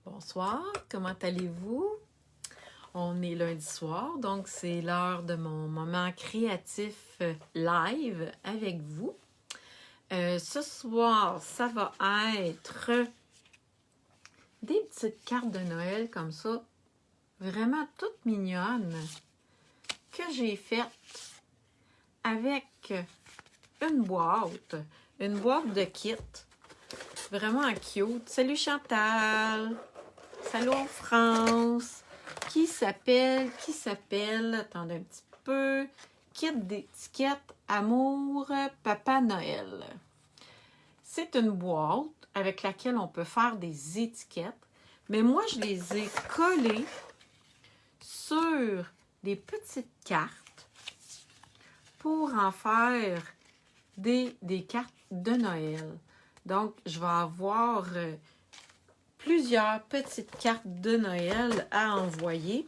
Bonsoir, comment allez-vous? On est lundi soir, donc c'est l'heure de mon moment créatif live avec vous. Ce soir, ça va être des petites cartes de Noël comme ça, vraiment toutes mignonnes, que j'ai faites avec une boîte de kit, vraiment cute. Salut Chantal! Salut France! Qui s'appelle, attendez un petit peu, kit d'étiquette Amour Papa Noël. C'est une boîte avec laquelle on peut faire des étiquettes, mais moi je les ai collées sur des petites cartes pour en faire des cartes de Noël. Donc, je vais avoir plusieurs petites cartes de Noël à envoyer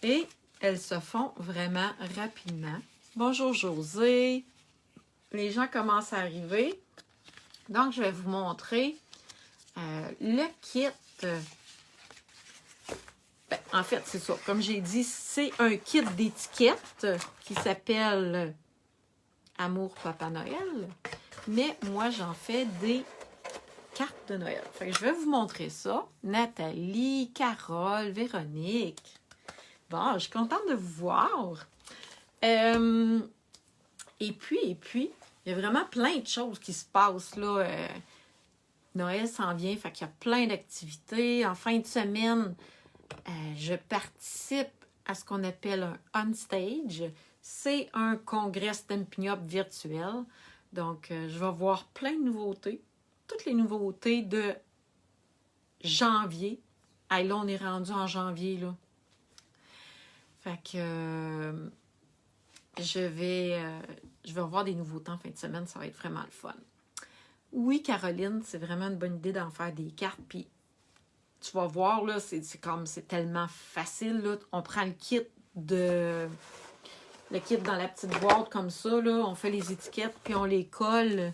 et elles se font vraiment rapidement. Bonjour José, les gens commencent à arriver. Donc, je vais vous montrer le kit. En fait, c'est ça. Comme j'ai dit, c'est un kit d'étiquette qui s'appelle Amour Papa Noël. Mais moi, j'en fais des cartes de Noël. Fait que je vais vous montrer ça. Nathalie, Carole, Véronique. Bon, je suis contente de vous voir. Et puis, il y a vraiment plein de choses qui se passent là. Noël s'en vient, fait qu'il y a plein d'activités. En fin de semaine, je participe à ce qu'on appelle un on-stage. C'est un congrès Stampin' Up virtuel. Donc, je vais voir plein de nouveautés. Toutes les nouveautés de janvier. Hey, là, on est rendu en janvier, là. Fait que je vais avoir des nouveautés en fin de semaine. Ça va être vraiment le fun. Oui, Caroline, c'est vraiment une bonne idée d'en faire des cartes. Puis, tu vas voir, là, c'est tellement facile, là. On prend le kit dans la petite boîte comme ça, là. On fait les étiquettes, puis on les colle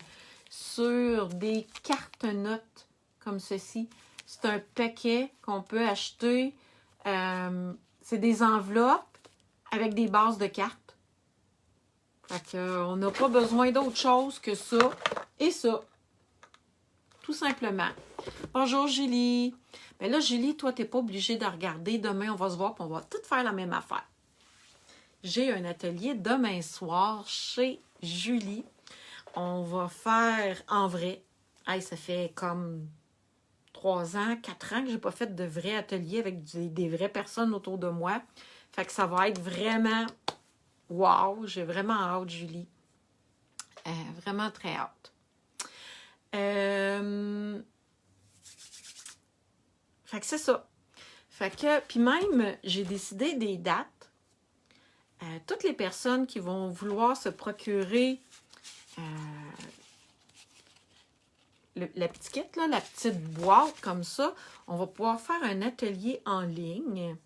sur des cartes-notes comme ceci. C'est un paquet qu'on peut acheter. C'est des enveloppes avec des bases de cartes. Fait qu'on n'a pas besoin d'autre chose que ça et ça. Tout simplement. Bonjour Julie. Ben là, Julie, toi, tu n'es pas obligée de regarder. Demain, on va se voir et on va tout faire la même affaire. J'ai un atelier demain soir chez Julie. On va faire en vrai. Hey, ça fait comme 3 ans, 4 ans que je n'ai pas fait de vrai atelier avec des vraies personnes autour de moi. Fait que ça va être vraiment wow. J'ai vraiment hâte, Julie. Vraiment très hâte. Fait que c'est ça. Fait que, puis même, j'ai décidé des dates. Toutes les personnes qui vont vouloir se procurer la petite kit, là, la petite boîte comme ça, on va pouvoir faire un atelier en ligne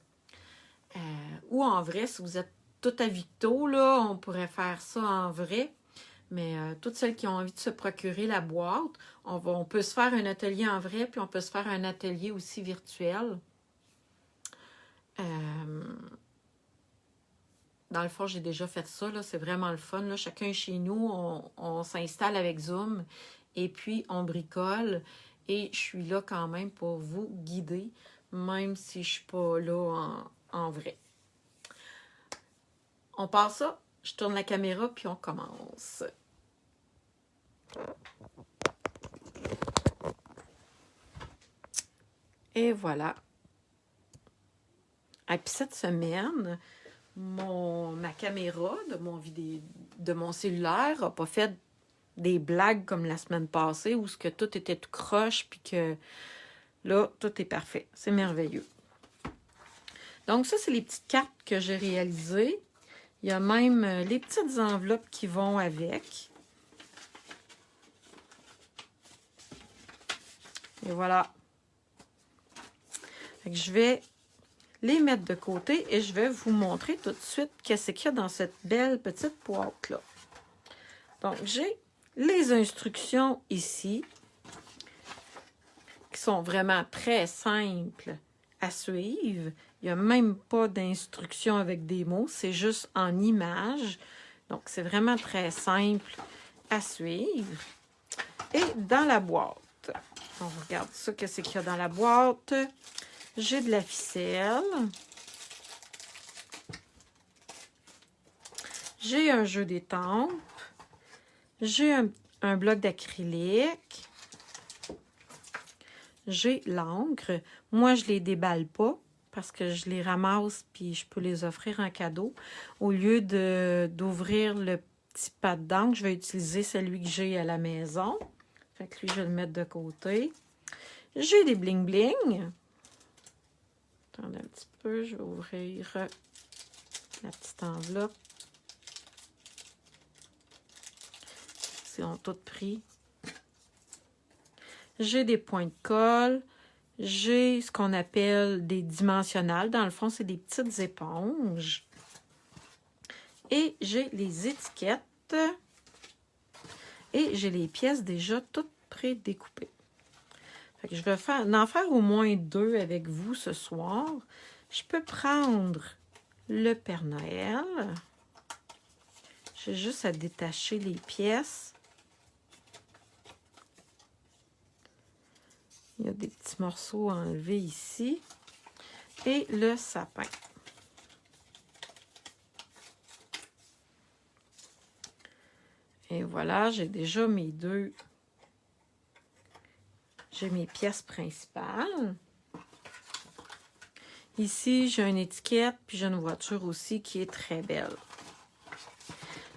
ou en vrai, si vous êtes toutes à Victo, là, on pourrait faire ça en vrai. Mais toutes celles qui ont envie de se procurer la boîte, on peut se faire un atelier en vrai, puis on peut se faire un atelier aussi virtuel. Dans le fond, j'ai déjà fait ça, là, c'est vraiment le fun. Là. Chacun chez nous, on s'installe avec Zoom et puis on bricole. Et je suis là quand même pour vous guider, même si je ne suis pas là en vrai. On part ça, je tourne la caméra puis on commence. Et voilà. Et puis cette semaine, ma caméra de mon cellulaire n'a pas fait des blagues comme la semaine passée où que tout était tout croche puis que là, tout est parfait. C'est merveilleux. Donc ça, c'est les petites cartes que j'ai réalisées. Il y a même les petites enveloppes qui vont avec. Et voilà. Fait que je vais les mettre de côté et je vais vous montrer tout de suite qu'est-ce qu'il y a dans cette belle petite boîte-là. Donc, j'ai les instructions ici. qui sont vraiment très simples à suivre. Il n'y a même pas d'instruction avec des mots, c'est juste en images. Donc, c'est vraiment très simple à suivre. Et dans la boîte, on regarde ça, qu'est-ce qu'il y a dans la boîte. J'ai de la ficelle. J'ai un jeu d'étampes. J'ai un bloc d'acrylique. J'ai l'encre. Moi, je les déballe pas parce que je les ramasse puis je peux les offrir en cadeau. Au lieu d'ouvrir le petit pad d'encre, je vais utiliser celui que j'ai à la maison. Fait que lui, je vais le mettre de côté. J'ai des bling-bling. Attendez un petit peu, je vais ouvrir la petite enveloppe. Ils ont toutes pris. J'ai des points de colle. J'ai ce qu'on appelle des dimensionnels. Dans le fond, c'est des petites éponges. Et j'ai les étiquettes. Et j'ai les pièces déjà toutes pré-découpées. Fait que je vais en faire au moins 2 avec vous ce soir. Je peux prendre le Père Noël. J'ai juste à détacher les pièces. Il y a des petits morceaux à enlever ici. Et le sapin. Et voilà, j'ai déjà mes 2. J'ai mes pièces principales. Ici, j'ai une étiquette, puis j'ai une voiture aussi qui est très belle.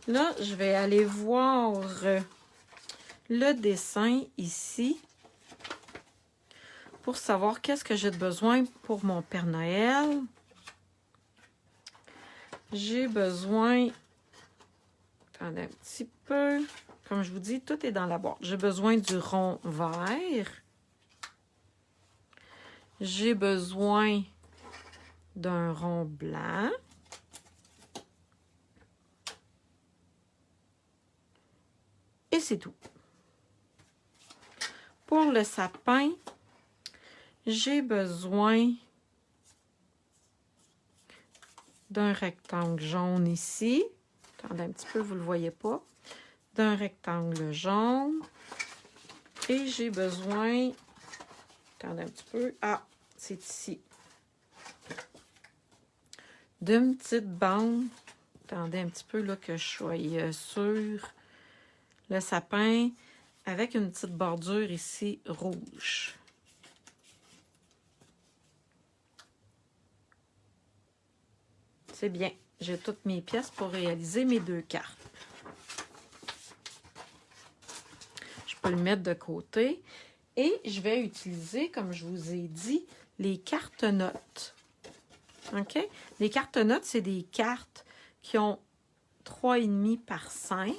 Là, je vais aller voir le dessin ici pour savoir qu'est-ce que j'ai de besoin pour mon Père Noël. J'ai besoin... Attendez un petit peu. Comme je vous dis, tout est dans la boîte. J'ai besoin du rond vert. J'ai besoin d'un rond blanc. Et c'est tout. Pour le sapin, j'ai besoin d'un rectangle jaune ici. Attendez un petit peu, vous ne le voyez pas. D'un rectangle jaune. Et j'ai besoin... Attendez un petit peu. Ah, c'est ici. D'une petite bande. Attendez un petit peu là que je sois sûre. Le sapin avec une petite bordure ici rouge. C'est bien. J'ai toutes mes pièces pour réaliser mes 2 cartes. Je peux le mettre de côté. Et je vais utiliser, comme je vous ai dit, les cartes notes. OK? Les cartes notes, c'est des cartes qui ont 3,5 par 5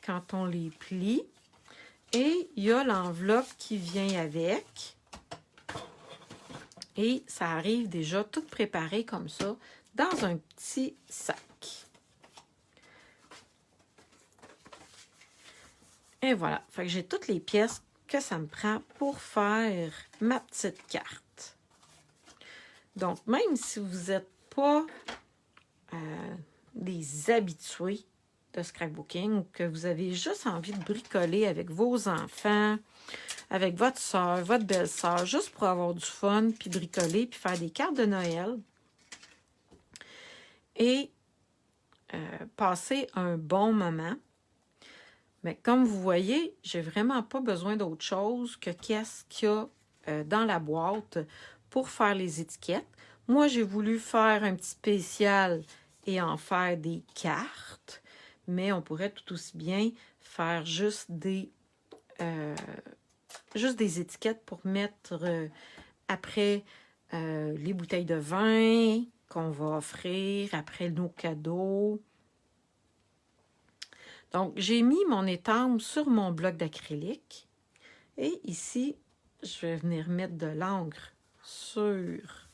quand on les plie. Et il y a l'enveloppe qui vient avec. Et ça arrive déjà tout préparé comme ça dans un petit sac. Et voilà. Fait que j'ai toutes les pièces que ça me prend pour faire ma petite carte. Donc, même si vous n'êtes pas des habitués de scrapbooking ou que vous avez juste envie de bricoler avec vos enfants, avec votre soeur, votre belle-sœur, juste pour avoir du fun, puis bricoler, puis faire des cartes de Noël et passer un bon moment. Mais comme vous voyez, j'ai vraiment pas besoin d'autre chose que qu'est-ce qu'il y a dans la boîte pour faire les étiquettes. Moi, j'ai voulu faire un petit spécial et en faire des cartes, mais on pourrait tout aussi bien faire juste des étiquettes pour mettre après les bouteilles de vin qu'on va offrir, après nos cadeaux. Donc, j'ai mis mon étampe sur mon bloc d'acrylique. Et ici, je vais venir mettre de l'encre sur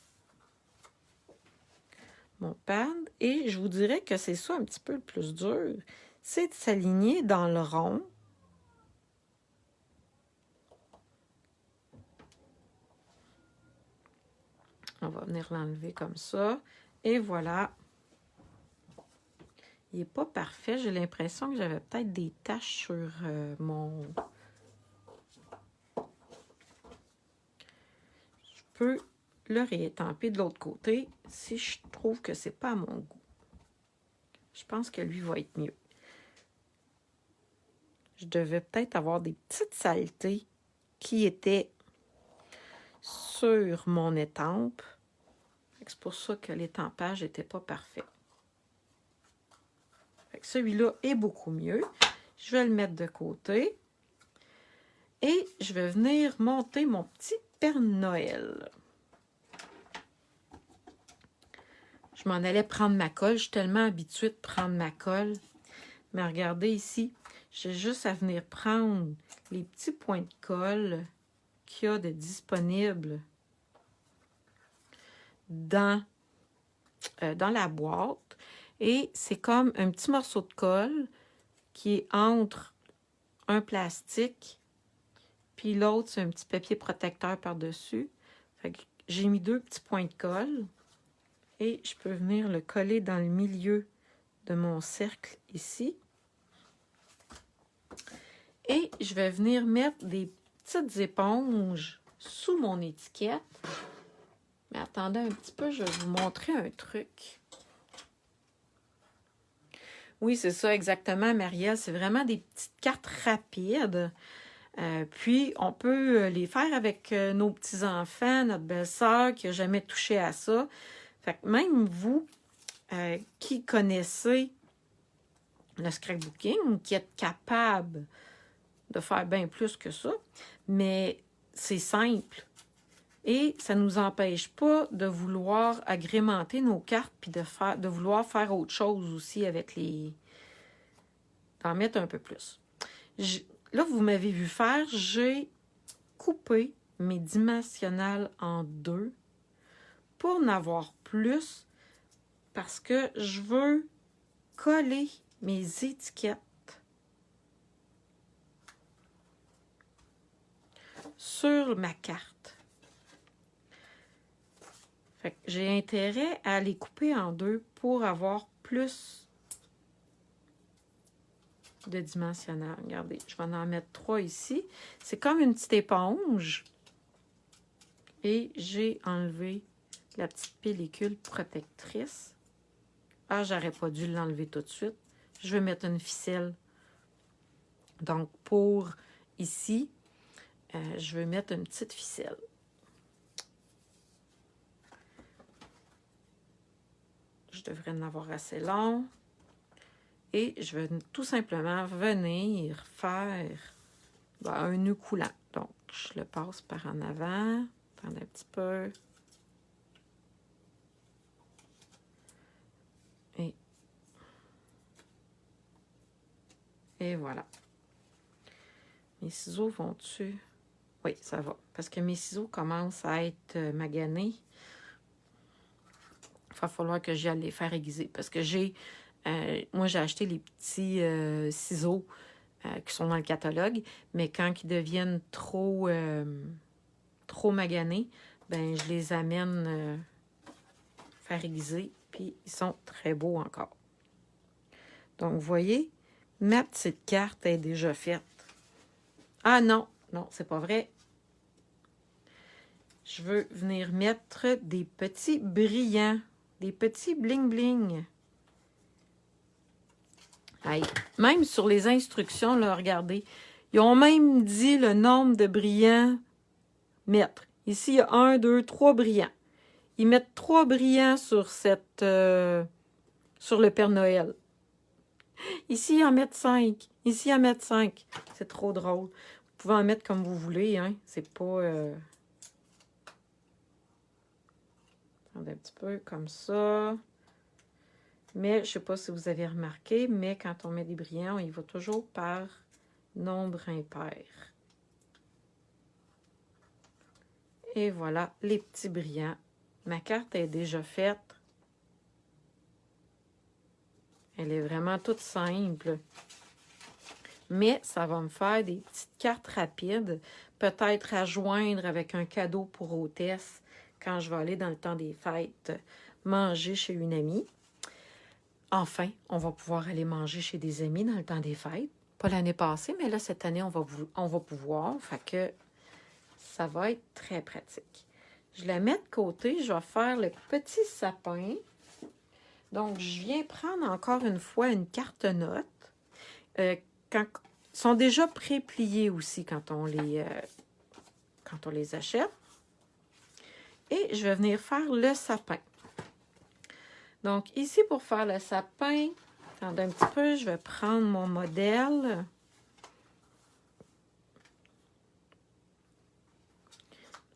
mon pad. Et je vous dirais que c'est ça un petit peu le plus dur. C'est de s'aligner dans le rond. On va venir l'enlever comme ça. Et voilà. Il n'est pas parfait. J'ai l'impression que j'avais peut-être des taches sur mon... Je peux le réétamper de l'autre côté si je trouve que c'est pas à mon goût. Je pense que lui va être mieux. Je devais peut-être avoir des petites saletés qui étaient sur mon étampe. C'est pour ça que l'étampage n'était pas parfait. Celui-là est beaucoup mieux. Je vais le mettre de côté. Et je vais venir monter mon petit Père Noël. Je m'en allais prendre ma colle. Je suis tellement habituée de prendre ma colle. Mais regardez ici, j'ai juste à venir prendre les petits points de colle qu'il y a de disponibles dans la boîte. Et c'est comme un petit morceau de colle qui est entre un plastique puis l'autre, c'est un petit papier protecteur par-dessus. J'ai mis 2 petits points de colle et je peux venir le coller dans le milieu de mon cercle ici. Et je vais venir mettre des petites éponges sous mon étiquette. Mais attendez un petit peu, je vais vous montrer un truc. Oui, c'est ça exactement, Marielle. C'est vraiment des petites cartes rapides. Puis, on peut les faire avec nos petits-enfants, notre belle-sœur qui n'a jamais touché à ça. Fait que même vous qui connaissez le scrapbooking, qui êtes capable de faire bien plus que ça, mais c'est simple. Et ça ne nous empêche pas de vouloir agrémenter nos cartes puis de vouloir faire autre chose aussi avec les... d'en mettre un peu plus. Là, vous m'avez vu faire, j'ai coupé mes dimensionnels en 2 pour en avoir plus parce que je veux coller mes étiquettes sur ma carte. Fait que j'ai intérêt à les couper en 2 pour avoir plus de dimensionnels. Regardez, je vais en mettre 3 ici. C'est comme une petite éponge. Et j'ai enlevé la petite pellicule protectrice. Ah, j'aurais pas dû l'enlever tout de suite. Je vais mettre une ficelle. Donc, pour ici, je vais mettre une petite ficelle. Je devrais en avoir assez long. Et je vais tout simplement venir faire un nœud coulant. Donc, je le passe par en avant. Attendez un petit peu. Et voilà. Mes ciseaux vont-tu? Oui, ça va. Parce que mes ciseaux commencent à être maganés. Il va falloir que j'aille les faire aiguiser. Parce que moi, j'ai acheté les petits ciseaux qui sont dans le catalogue. Mais quand ils deviennent trop maganés, ben je les amène faire aiguiser. Puis, ils sont très beaux encore. Donc, vous voyez, ma petite carte est déjà faite. Ah non, non, c'est pas vrai. Je veux venir mettre des petits brillants, des petits bling-bling. Même sur les instructions, là, regardez, ils ont même dit le nombre de brillants mettre. Ici, il y a 1, 2, 3 brillants. Ils mettent 3 brillants sur sur le Père Noël. Ici, ils en mettent 5. Ici, ils en mettent 5. C'est trop drôle. Vous pouvez en mettre comme vous voulez, hein. C'est pas... Attendez un petit peu, comme ça. Mais, je ne sais pas si vous avez remarqué, mais quand on met des brillants, on y va toujours par nombre impair. Et voilà, les petits brillants. Ma carte est déjà faite. Elle est vraiment toute simple. Mais ça va me faire des petites cartes rapides, peut-être à joindre avec un cadeau pour hôtesse quand je vais aller dans le temps des fêtes manger chez une amie. Enfin, on va pouvoir aller manger chez des amis dans le temps des fêtes. Pas l'année passée, mais là, cette année, on va pouvoir. Fait que ça va être très pratique. Je la mets de côté. Je vais faire le petit sapin. Donc, je viens prendre encore une fois une carte note. Ils sont déjà pré-pliés aussi quand on les achète. Et je vais venir faire le sapin. Donc, ici, pour faire le sapin, attendez un petit peu, je vais prendre mon modèle.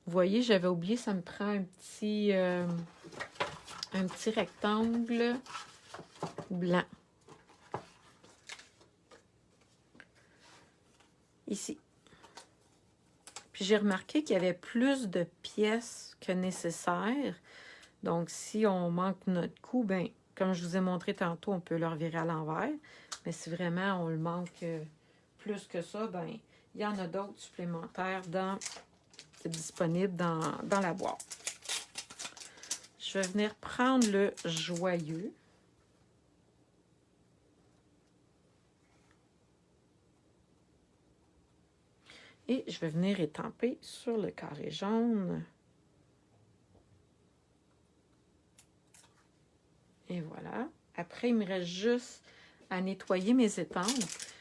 Vous voyez, j'avais oublié, ça me prend un petit rectangle blanc. Ici. Puis j'ai remarqué qu'il y avait plus de pièces que nécessaire. Donc, si on manque notre coup, ben, comme je vous ai montré tantôt, on peut le revirer à l'envers. Mais si vraiment on le manque plus que ça, ben, il y en a d'autres supplémentaires disponibles dans la boîte. Je vais venir prendre le joyeux. Et je vais venir étamper sur le carré jaune. Et voilà. Après, il me reste juste à nettoyer mes étampes.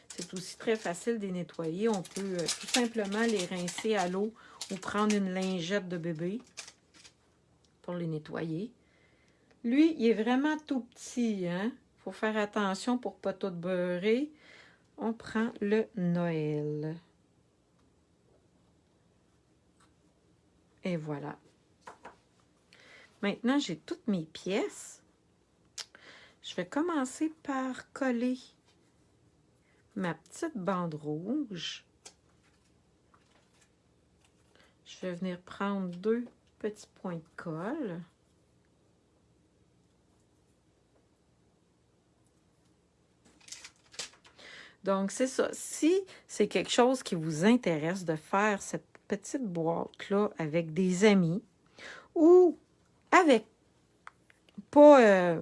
C'est aussi très facile de les nettoyer. On peut tout simplement les rincer à l'eau ou prendre une lingette de bébé pour les nettoyer. Lui, il est vraiment tout petit, hein? Il faut faire attention pour ne pas tout beurrer. On prend le Noël. Et voilà. Maintenant, j'ai toutes mes pièces. Je vais commencer par coller ma petite bande rouge. Je vais venir prendre 2 petits points de colle. Donc, c'est ça. Si c'est quelque chose qui vous intéresse de faire cette petite boîte-là avec des amis ou avec pas...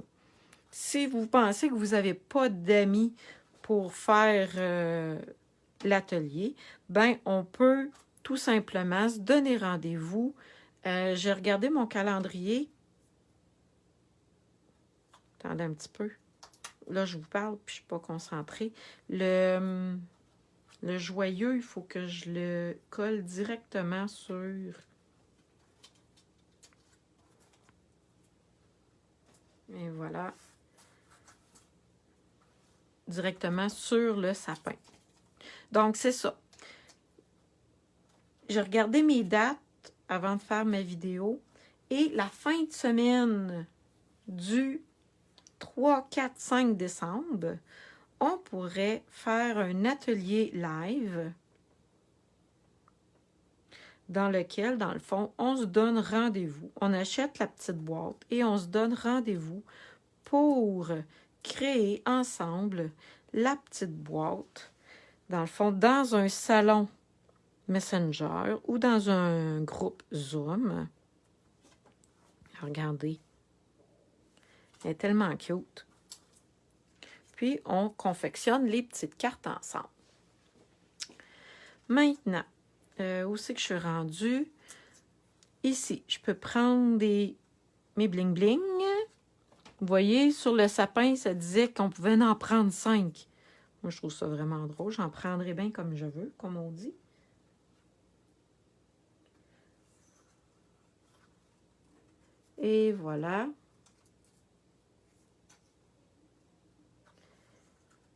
si vous pensez que vous n'avez pas d'amis pour faire l'atelier, ben on peut tout simplement se donner rendez-vous. J'ai regardé mon calendrier. Attendez un petit peu. Là, je vous parle, puis je ne suis pas concentrée. Le joyeux, il faut que je le colle directement sur... Et voilà. Directement sur le sapin. Donc, c'est ça. J'ai regardé mes dates avant de faire ma vidéo. Et la fin de semaine du 3, 4, 5 décembre, on pourrait faire un atelier live dans lequel, dans le fond, on se donne rendez-vous. On achète la petite boîte et on se donne rendez-vous pour créer ensemble la petite boîte, dans le fond, dans un salon Messenger ou dans un groupe Zoom. Regardez. Elle est tellement cute. Puis, on confectionne les petites cartes ensemble. Maintenant, où c'est que je suis rendue? Ici, je peux prendre mes bling-bling. Vous voyez, sur le sapin, ça disait qu'on pouvait en prendre 5. Moi, je trouve ça vraiment drôle. J'en prendrai bien comme je veux, comme on dit. Et voilà.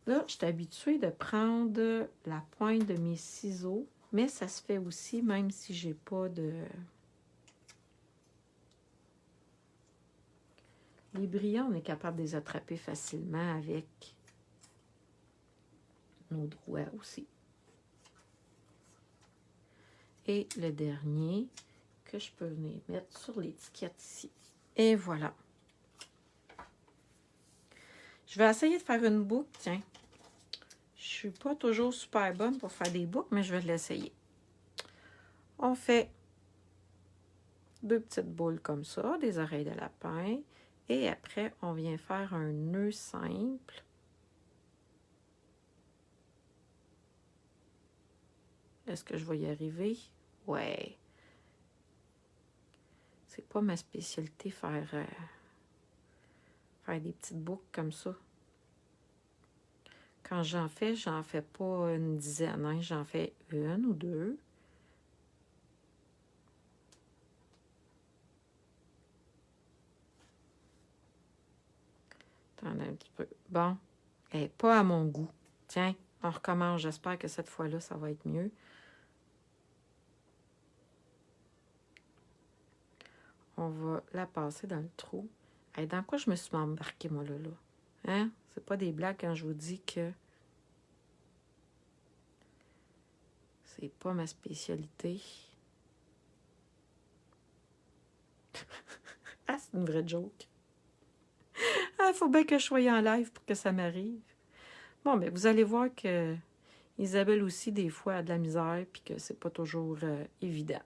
Là, je suis habituée de prendre la pointe de mes ciseaux, mais ça se fait aussi même si j'ai pas de... Les brillants, on est capable de les attraper facilement avec nos doigts aussi. Et le dernier que je peux venir mettre sur l'étiquette ici. Et voilà. Je vais essayer de faire une boucle, tiens. Je suis pas toujours super bonne pour faire des boucles, mais je vais l'essayer. On fait 2 petites boules comme ça, des oreilles de lapin. Et après, on vient faire un nœud simple. Est-ce que je vais y arriver? Ouais. C'est pas ma spécialité faire des petites boucles comme ça. Quand j'en fais pas une dizaine, hein, j'en fais 1 ou 2. Attendez un petit peu. Bon, elle n'est pas à mon goût. Tiens, on recommence. J'espère que cette fois-là, ça va être mieux. On va la passer dans le trou. Hey, dans quoi je me suis embarquée, moi, là? Hein? C'est pas des blagues quand je vous dis que c'est pas ma spécialité. Ah, c'est une vraie joke. Ah, il faut bien que je sois en live pour que ça m'arrive. Bon, mais vous allez voir que Isabelle aussi, des fois, a de la misère puis que c'est pas toujours évident.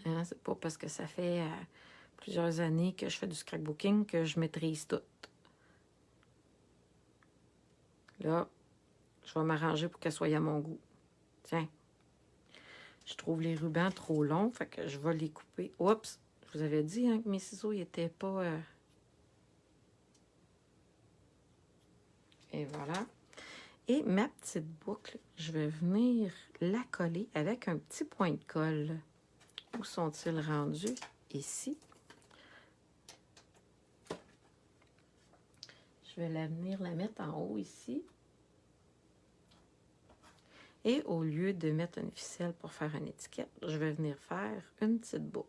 Hein? C'est pas parce que ça fait plusieurs années que je fais du scrapbooking que je maîtrise tout. Là, je vais m'arranger pour qu'elle soit à mon goût. Tiens, je trouve les rubans trop longs, fait que je vais les couper. Oups, je vous avais dit hein, que mes ciseaux n'étaient pas... Et voilà. Et ma petite boucle, je vais venir la coller avec un petit point de colle. Où sont-ils rendus? Ici. Je vais venir la mettre en haut ici. Et au lieu de mettre une ficelle pour faire une étiquette, je vais venir faire une petite boucle.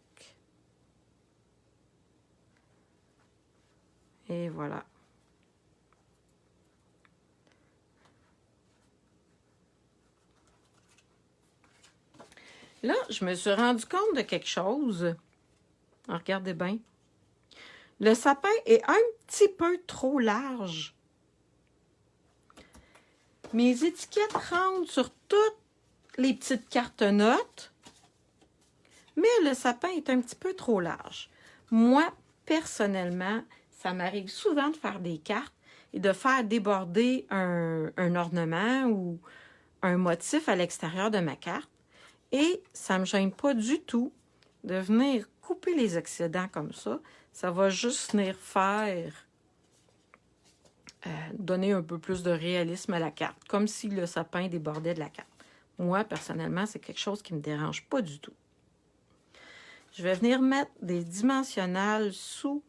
Et voilà. Là, je me suis rendu compte de quelque chose. Regardez bien. Le sapin est un petit peu trop large. Mes étiquettes rentrent sur toutes les petites cartes notes, mais le sapin est un petit peu trop large. Moi, personnellement, ça m'arrive souvent de faire des cartes et de faire déborder un ornement ou un motif à l'extérieur de ma carte. Et ça ne me gêne pas du tout de venir couper les excédents comme ça. Ça va juste venir faire... donner un peu plus de réalisme à la carte, comme si le sapin débordait de la carte. Moi, personnellement, c'est quelque chose qui ne me dérange pas du tout. Je vais venir mettre des dimensionnels sous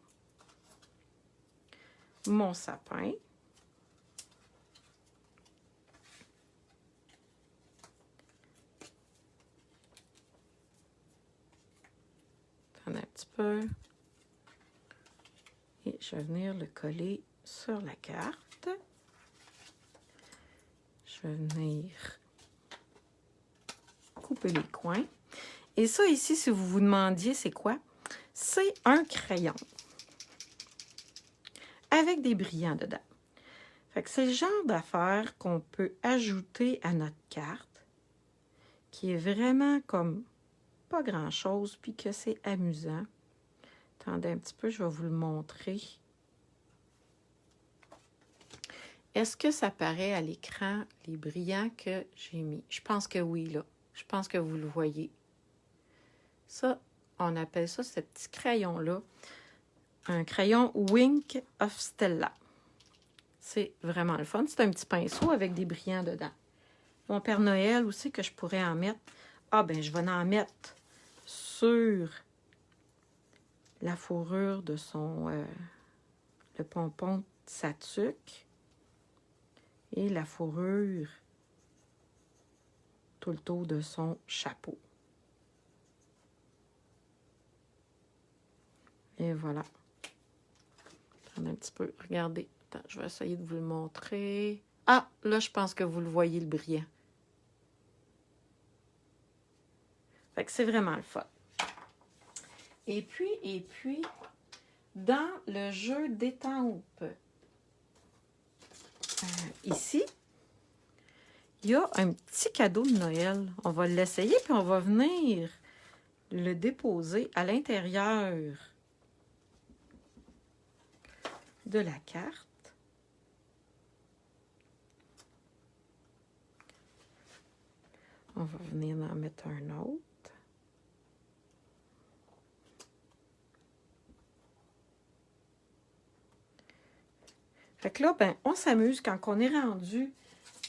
mon sapin. Attendez un petit peu. Et je vais venir le coller sur la carte. Je vais venir couper les coins. Et ça ici, si vous vous demandiez c'est quoi, c'est un crayon avec des brillants dedans. Fait que c'est le genre d'affaire qu'on peut ajouter à notre carte qui est vraiment comme pas grand-chose puis que c'est amusant. Attendez un petit peu, je vais vous le montrer. Est-ce que ça paraît à l'écran, les brillants que j'ai mis? Je pense que oui, là. Je pense que vous le voyez. Ça, on appelle ça, ce petit crayon-là, un crayon Wink of Stella. C'est vraiment le fun. C'est un petit pinceau avec des brillants dedans. Mon Père Noël aussi, que je pourrais en mettre. Ah, ben, je vais en mettre sur la fourrure de son... le pompon de sa tuque. Et la fourrure tout le tour de son chapeau. Et voilà. Attendez un petit peu. Regardez. Attends, je vais essayer de vous le montrer. Ah, là, je pense que vous le voyez, le brillant. Fait que c'est vraiment le fun. Et puis, dans le jeu d'étampes, ici, il y a un petit cadeau de Noël. On va l'essayer, puis on va venir le déposer à l'intérieur de la carte. On va venir en mettre un autre. Fait que là, ben, on s'amuse quand on est rendu,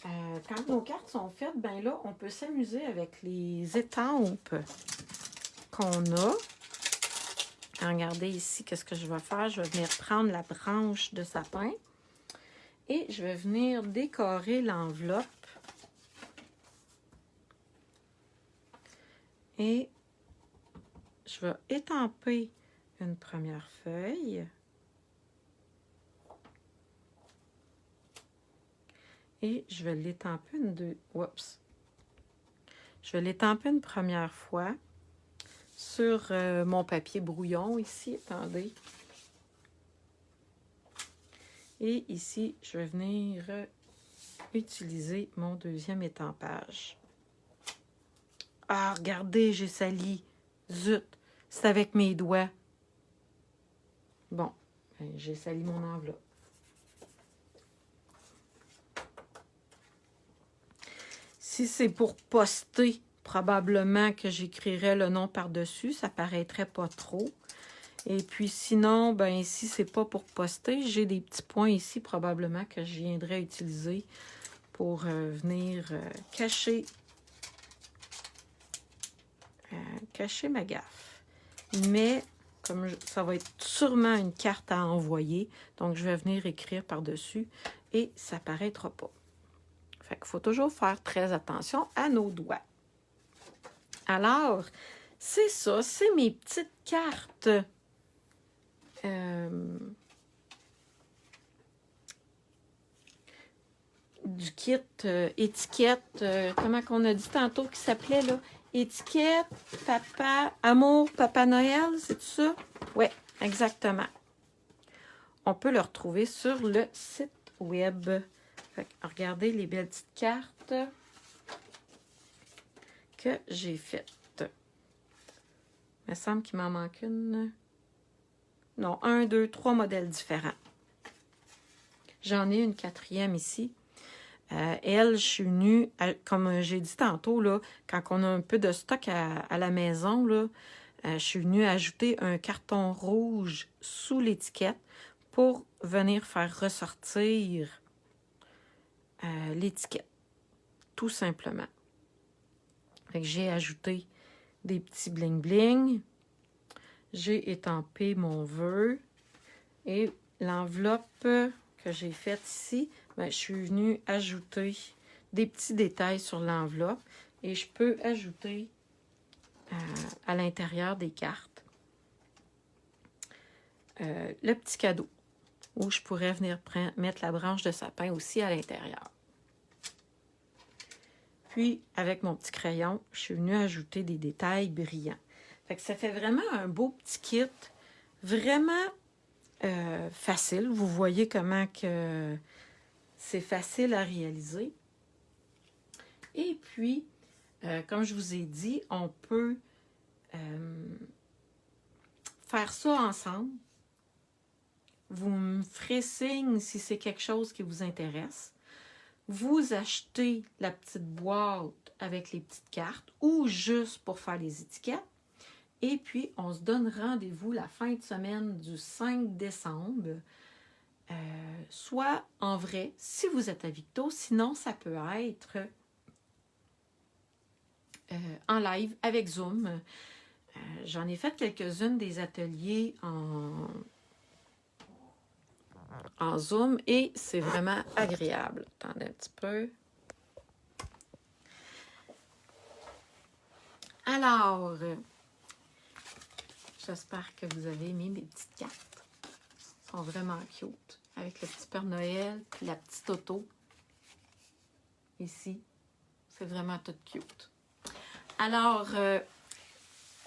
quand nos cartes sont faites, ben là, on peut s'amuser avec les étampes qu'on a. Regardez ici, qu'est-ce que je vais faire? Je vais venir prendre la branche de sapin et je vais venir décorer l'enveloppe. Et je vais étamper une première feuille. Et je vais l'étamper Je vais l'étamper une première fois sur mon papier brouillon ici. Attendez. Et ici, je vais venir utiliser mon deuxième étampage. Ah, regardez, j'ai sali. Zut, c'est avec mes doigts. Bon, ben, j'ai sali mon enveloppe. Si c'est pour poster, probablement que j'écrirais le nom par-dessus. Ça paraîtrait pas trop. Et puis sinon, ben si c'est pas pour poster, j'ai des petits points ici, probablement que je viendrais utiliser pour venir cacher ma gaffe. Mais comme ça va être sûrement une carte à envoyer, donc je vais venir écrire par-dessus et ça paraîtra pas. Fait qu'il faut toujours faire très attention à nos doigts. Alors, c'est ça, c'est mes petites cartes du kit étiquette, comment qu'on a dit tantôt qui s'appelait là? Étiquette, Amour, Papa Noël, c'est tout ça? Oui, exactement. On peut le retrouver sur le site web. Fait que regardez les belles petites cartes que j'ai faites. Il me semble qu'il m'en manque une. Non, 1, 2, 3 modèles différents. J'en ai une quatrième ici. Elle, je suis venue, comme j'ai dit tantôt, là, quand on a un peu de stock à la maison, là, je suis venue ajouter un carton rouge sous l'étiquette pour venir faire ressortir l'étiquette, tout simplement. Fait que j'ai ajouté des petits bling-bling. J'ai étampé mon vœu et l'enveloppe que j'ai faite ici, ben, je suis venue ajouter des petits détails sur l'enveloppe et je peux ajouter à l'intérieur des cartes le petit cadeau où je pourrais venir mettre la branche de sapin aussi à l'intérieur. Puis, avec mon petit crayon, je suis venue ajouter des détails brillants. Fait que ça fait vraiment un beau petit kit, vraiment facile. Vous voyez comment que c'est facile à réaliser. Et puis, comme je vous ai dit, on peut faire ça ensemble. Vous me ferez signe si c'est quelque chose qui vous intéresse. Vous achetez la petite boîte avec les petites cartes ou juste pour faire les étiquettes. Et puis, on se donne rendez-vous la fin de semaine du 5 décembre, soit en vrai, si vous êtes à Victo. Sinon, ça peut être en live avec Zoom. J'en ai fait quelques-unes des ateliers en Zoom et c'est vraiment agréable. Attendez un petit peu. Alors, j'espère que vous avez aimé mes petites cartes. Elles sont vraiment cute. Avec le petit Père Noël et la petite auto. Ici. C'est vraiment tout cute. Alors,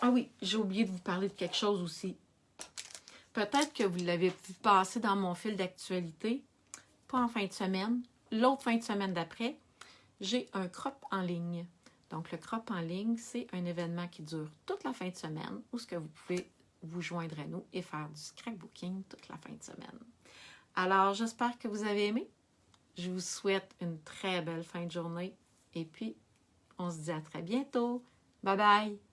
ah oui, j'ai oublié de vous parler de quelque chose aussi. Peut-être que vous l'avez vu passer dans mon fil d'actualité. Pas en fin de semaine. L'autre fin de semaine d'après, j'ai un crop en ligne. Donc, le crop en ligne, c'est un événement qui dure toute la fin de semaine où ce que vous pouvez vous joindre à nous et faire du scrapbooking toute la fin de semaine. Alors, j'espère que vous avez aimé. Je vous souhaite une très belle fin de journée et puis on se dit à très bientôt. Bye bye!